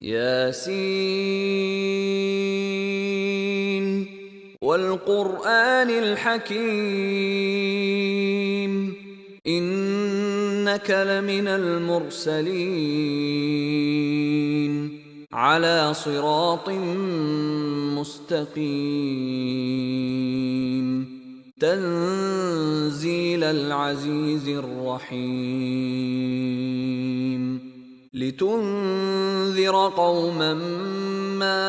ياسين والقرآن الحكيم إنك لمن المرسلين على صراط مستقيم تنزيل العزيز الرحيم لتنذر قوما ما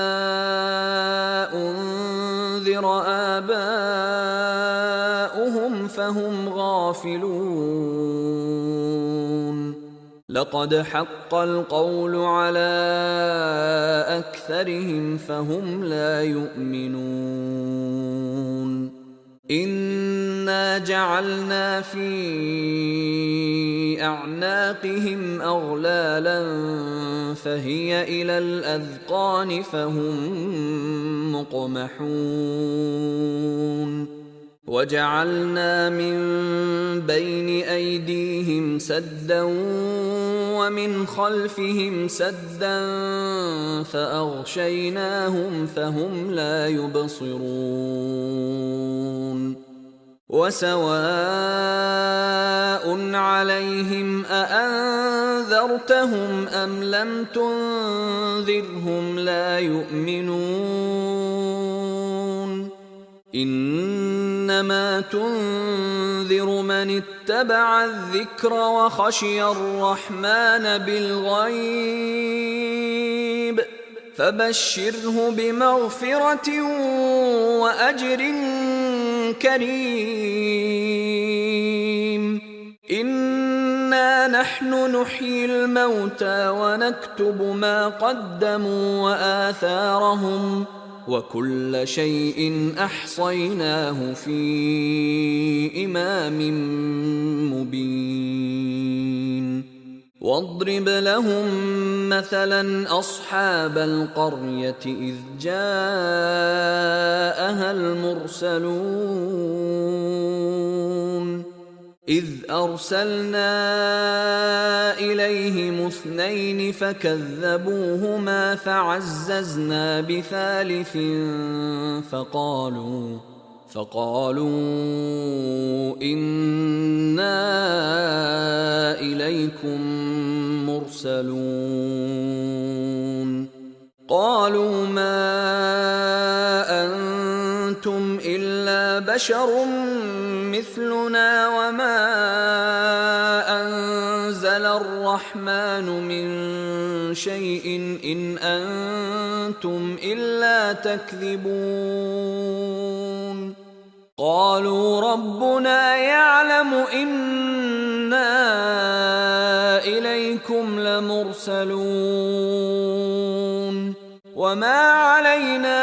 أنذر آباؤهم فهم غافلون لقد حق القول على أكثرهم فهم لا يؤمنون إنا جعلنا في أعناقهم أغلالا فهي إلى الأذقان فهم مقمحون وجعلنا من بين أيديهم سدا ومن خلفهم سدا فأغشيناهم فهم لا يبصرون وسواء عليهم أأنذرتهم أم لم تنذرهم لا يؤمنون إنما تنذر من اتبع الذكر وخشي الرحمن بالغيب فبشره بمغفرة وأجر كريم إنا نحن نحيي الموتى ونكتب ما قدموا وآثارهم وكل شيء أحصيناه في إمام مبين واضرب لهم مثلا أصحاب القرية إذ جاءها المرسلون إذ أرسلنا إليهم اثنين فكذبوهما فعززنا بثالث فقالوا إنا إليكم مرسلون قالوا ما أنتم إلا بشر مثلنا وما أنزل الرحمن من شيء إن أنتم إلا تكذبون قالوا ربنا يعلم إنا إليكم لمرسلون وما علينا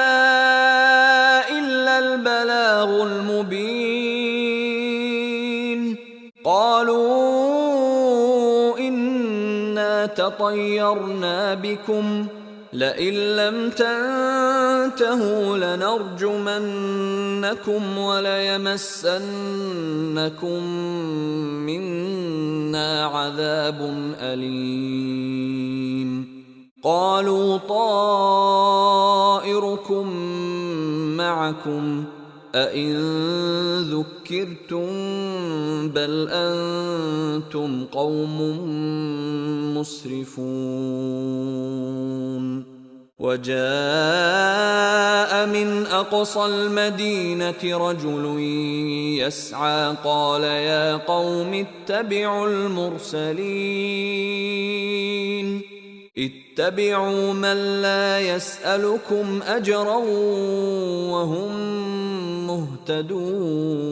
إلا البلاغ المبين قالوا إنا تطيرنا بكم لئن لم تنتهوا لنرجمنكم وليمسنكم منا عذاب أليم قالوا طائركم معكم أئن ذكرتم بل أنتم قوم مسرفون وجاء من أقصى المدينة رجل يسعى قال يا قوم اتبعوا المرسلين اتبعوا من لا يسألكم أجرا وهم مهتدون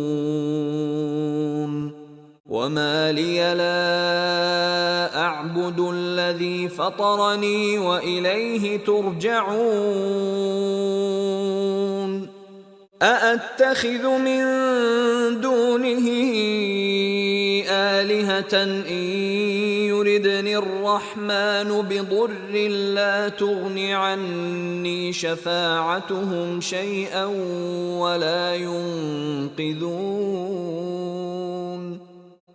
وما لي لا أعبد الذي فطرني وإليه ترجعون أأتخذ من دونه آلهة إن يردني الرحمن بضر لا تغن عني شفاعتهم شيئا ولا ينقذون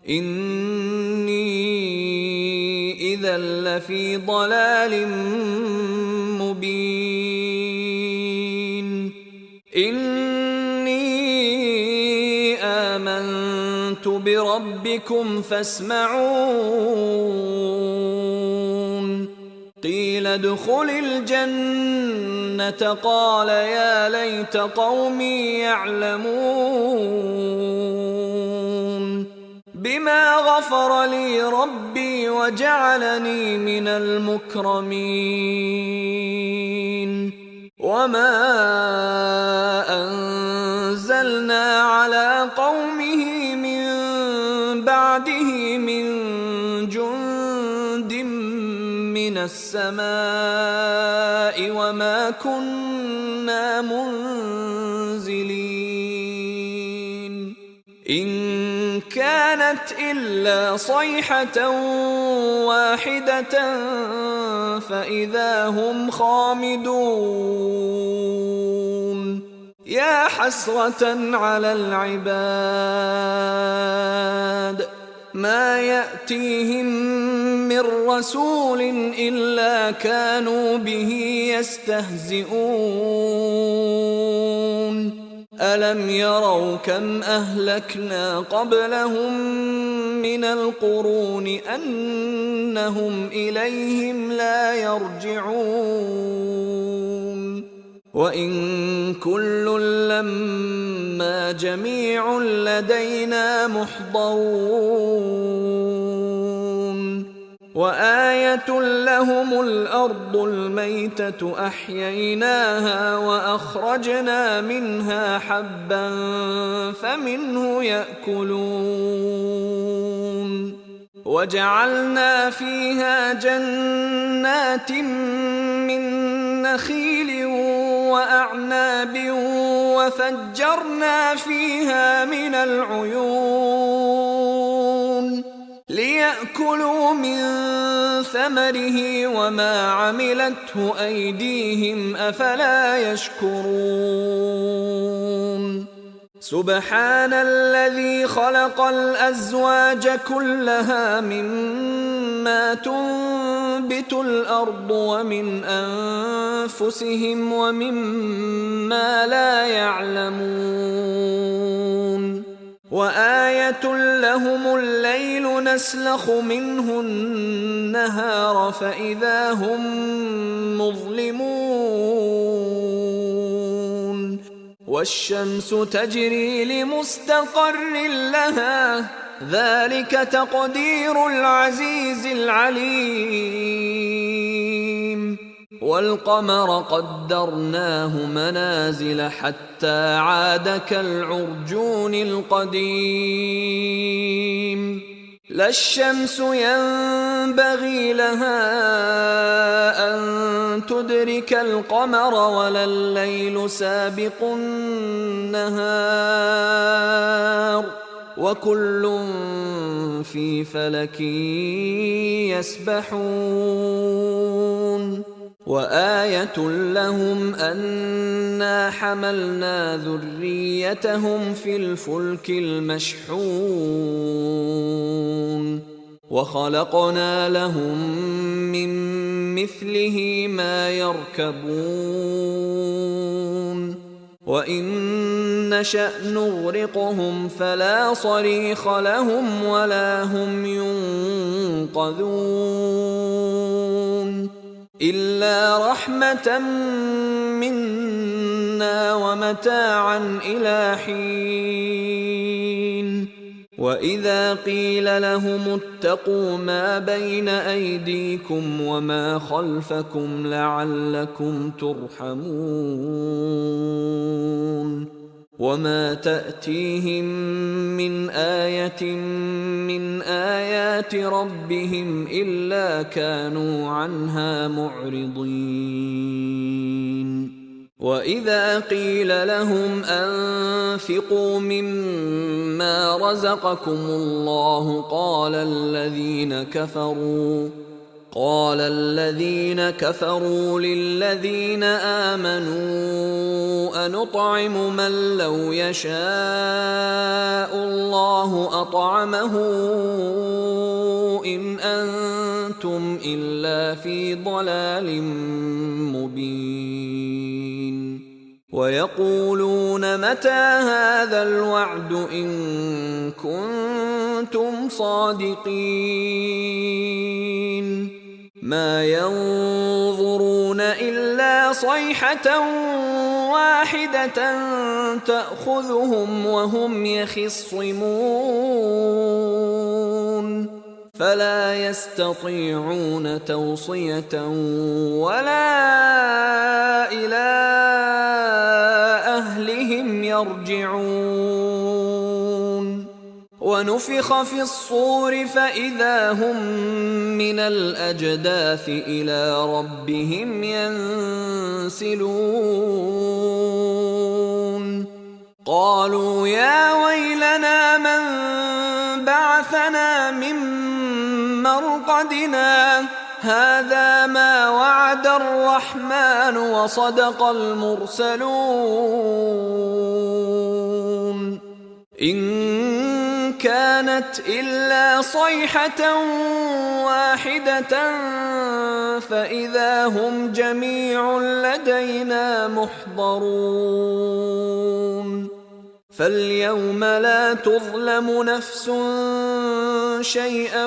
إني إذا لفي ضلال بربكم فاسمعون قيل ادخل الجنة قال يا ليت قومي يعلمون بما غفر لي ربي وجعلني من المكرمين وما أنزلنا على قومه من بعده من جند من السماء وما كنا منزلين إن كانت إلا صيحة واحدة فإذا هم خامدون يا حسرة على العباد ما يأتيهم من رسول إلا كانوا به يستهزئون ألم يروا كم أهلكنا قبلهم من القرون أنهم إليهم لا يرجعون وإن كل لما جميع لدينا محضرون وآية لهم الأرض الميتة أحييناها وأخرجنا منها حبا فمنه يأكلون وجعلنا فيها جنات من نخيل وأعناب وفجرنا فيها من العيون ليأكلوا من ثمره وما عملته أيديهم أفلا يشكرون سبحان الذي خلق الأزواج كلها مما تنبت الأرض ومن أنفسهم ومما لا يعلمون وآية لهم الليل نسلخ منه النهار فإذا هم مظلمون والشمس تجري لمستقر لها ذلك تقدير العزيز العليم والقمر قدرناه منازل حتى عاد كالعرجون القديم لا الشمس ينبغي لها أن تدرك القمر ولا الليل سابق النهار وكل في فلك يسبحون وآية لهم أنا حملنا ذريتهم في الفلك المشحون وخلقنا لهم من مثله ما يركبون وإن نشأ نغرقهم فلا صريخ لهم ولا هم ينقذون إلا رحمة منا ومتاعا إلى حين وإذا قيل لهم اتقوا ما بين أيديكم وما خلفكم لعلكم ترحمون وما تأتيهم من آية من آيات ربهم إلا كانوا عنها معرضين وإذا قيل لهم أنفقوا مما رزقكم الله قال الذين كفروا للذين آمنوا أنطعم من لو يشاء الله أطعمه إن أنتم إلا في ضلال مبين ويقولون متى هذا الوعد إن كنتم صادقين ما ينظرون إلا صيحة واحدة تأخذهم وهم يخصمون فلا يستطيعون توصية ولا إلى أهلهم يرجعون ونفخ في الصور فإذا هم من الأجداث إلى ربهم ينسلون قالوا يا ويلنا من بعثنا من مرقدنا هذا ما وعد الرحمن وصدق المرسلون إن كانت إلا صيحة واحدة فإذا هم جميع لدينا محضرون فاليوم لا تظلم نفس شيئا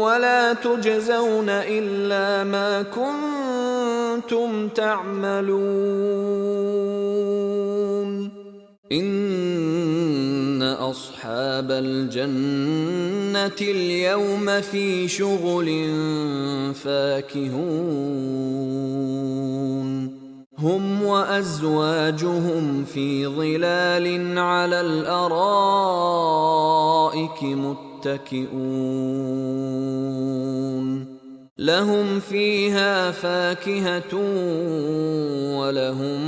ولا تجزون إلا ما كنتم تعملون إن أصحاب الجنة اليوم في شغل فاكهون هم وأزواجهم في ظلال على الأرائك متكئون لهم فيها فاكهة ولهم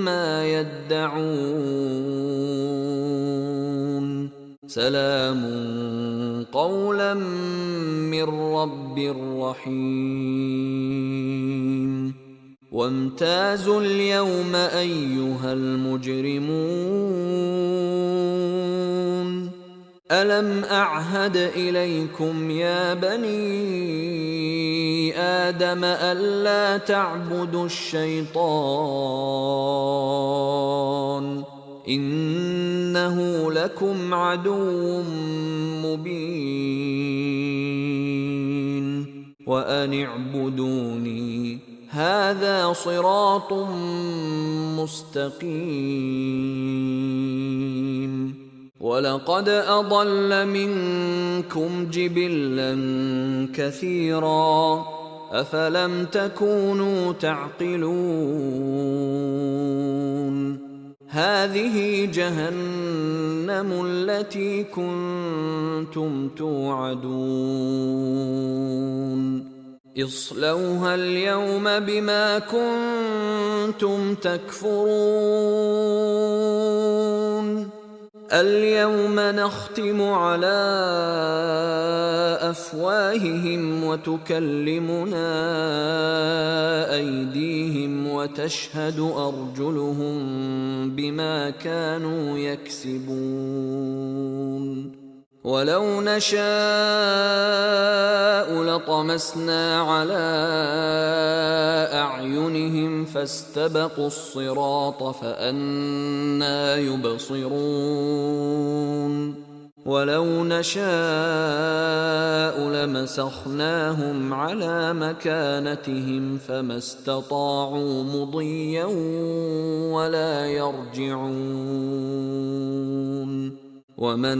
ما يدعون سلام قولا من رب رحيم وامتازوا اليوم أيها المجرمون ألم أعهد إليكم يا بني آدم ألا تعبدوا الشيطان إنه لكم عدو مبين وأن اعبدوني هذا صراط مستقيم ولقد أضل منكم جبلا كثيرا أفلم تكونوا تعقلون هذه جهنم التي كنتم توعدون اصلوها اليوم بما كنتم تكفرون اليوم نختم على أفواههم وتكلمنا أيديهم وتشهد أرجلهم بما كانوا يكسبون ولو نشاء لطمسنا على أعينهم فاستبقوا الصراط فأنى يبصرون ولو نشاء لمسخناهم على مكانتهم فما استطاعوا مضيا ولا يرجعون ومن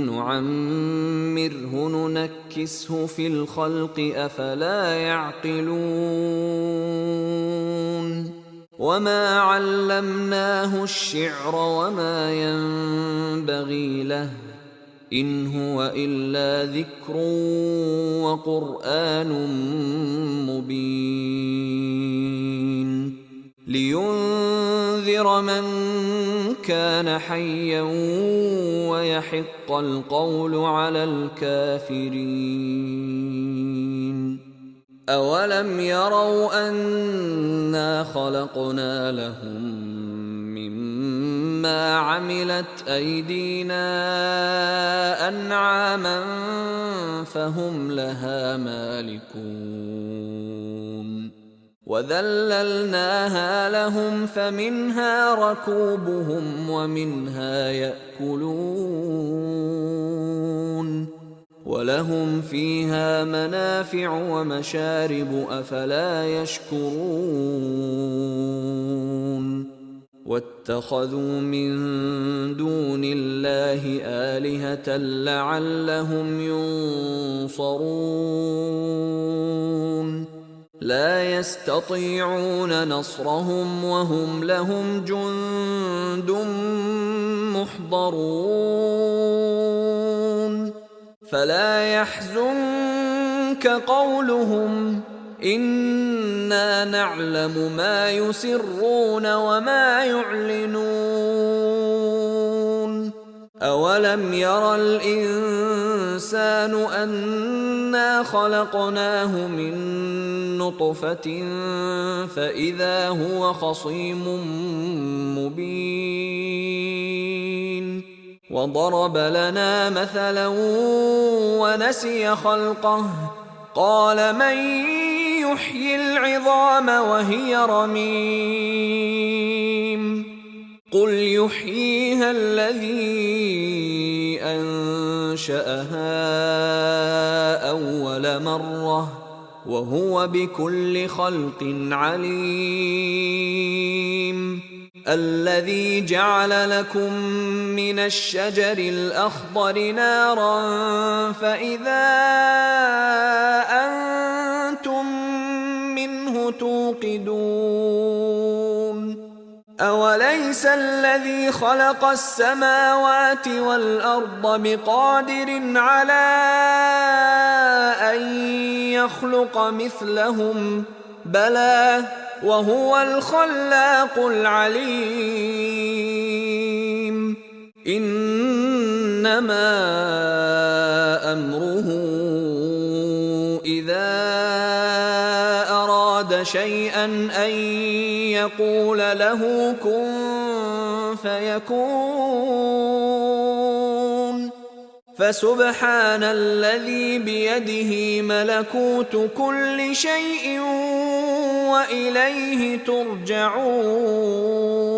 نعمره ننكسه في الخلق أفلا يعقلون وما علمناه الشعر وما ينبغي له إن هو إلا ذكر وقرآن مبين لينذر من كان حيا ويحق القول على الكافرين أولم يروا أنا خلقنا لهم مما عملت أيدينا أنعاما فهم لها مالكون وذللناها لهم فمنها ركوبهم ومنها يأكلون ولهم فيها منافع ومشارب أفلا يشكرون واتخذوا من دون الله آلهة لعلهم ينصرون لا يستطيعون نصرهم وهم لهم جند محضرون فلا يحزنك قولهم إنا نعلم ما يسرون وما يعلنون أولم ير الإنسان أنا خلقناه من نطفة فإذا هو خصيم مبين وضرب لنا مثلا ونسي خلقه قال من يحيي العظام وهي رميم قل يحييها الذي أنشأها أول مرة وهو بكل خلق عليم الذي جعل لكم من الشجر الأخضر نارا فإذا أنتم منه توقدون أوليس الذي خلق السماوات والأرض بقادر على أن يخلق مثلهم بلى وهو الخلاق العليم إنما أمره إذا أراد شيئا أن يقول له كن فيكون فسبحان الذي بيده ملكوت كل شيء وإليه ترجعون